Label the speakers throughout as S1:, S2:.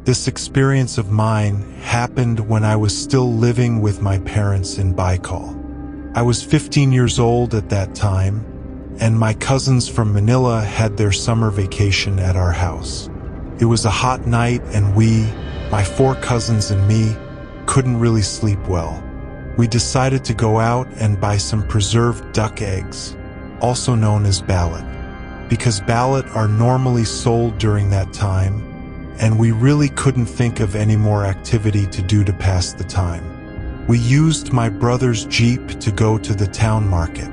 S1: This experience of mine happened when I was still living with my parents in Baikal. I was 15 years old at that time, and my cousins from Manila had their summer vacation at our house. It was a hot night, and we, my 4 cousins and me, couldn't really sleep well. We decided to go out and buy some preserved duck eggs, also known as ballot, because ballot are normally sold during that time, and we really couldn't think of any more activity to do to pass the time. We used my brother's Jeep to go to the town market.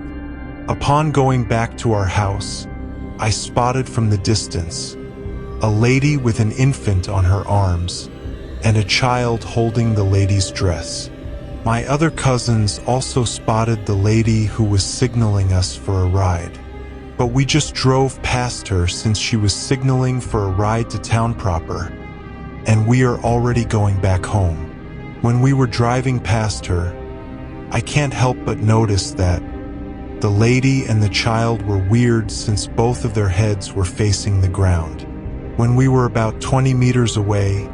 S1: Upon going back to our house, I spotted from the distance a lady with an infant on her arms and a child holding the lady's dress. My other cousins also spotted the lady who was signaling us for a ride, but we just drove past her since she was signaling for a ride to town proper, and we are already going back home. When we were driving past her, I can't help but notice that the lady and the child were weird since both of their heads were facing the ground. When we were about 20 meters away,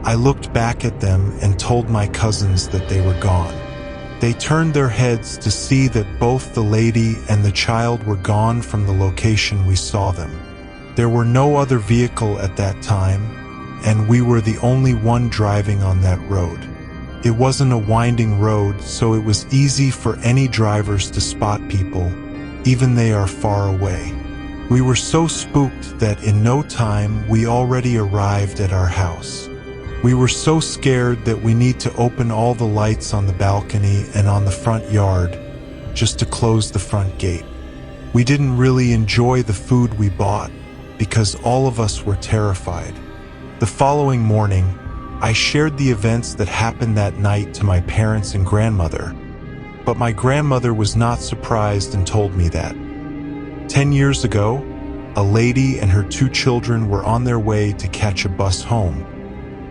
S1: I looked back at them and told my cousins that they were gone. They turned their heads to see that both the lady and the child were gone from the location we saw them. There were no other vehicle at that time, and we were the only one driving on that road. It wasn't a winding road, so it was easy for any drivers to spot people, even they are far away. We were so spooked that in no time we already arrived at our house. We were so scared that we need to open all the lights on the balcony and on the front yard just to close the front gate. We didn't really enjoy the food we bought because all of us were terrified. The following morning, I shared the events that happened that night to my parents and grandmother, but my grandmother was not surprised and told me that 10 years ago, a lady and her 2 children were on their way to catch a bus home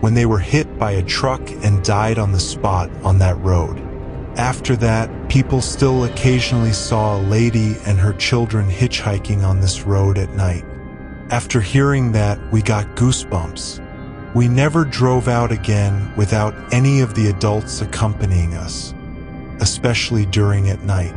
S1: when they were hit by a truck and died on the spot on that road. After that, people still occasionally saw a lady and her children hitchhiking on this road at night. After hearing that, we got goosebumps. We never drove out again without any of the adults accompanying us, especially during at night.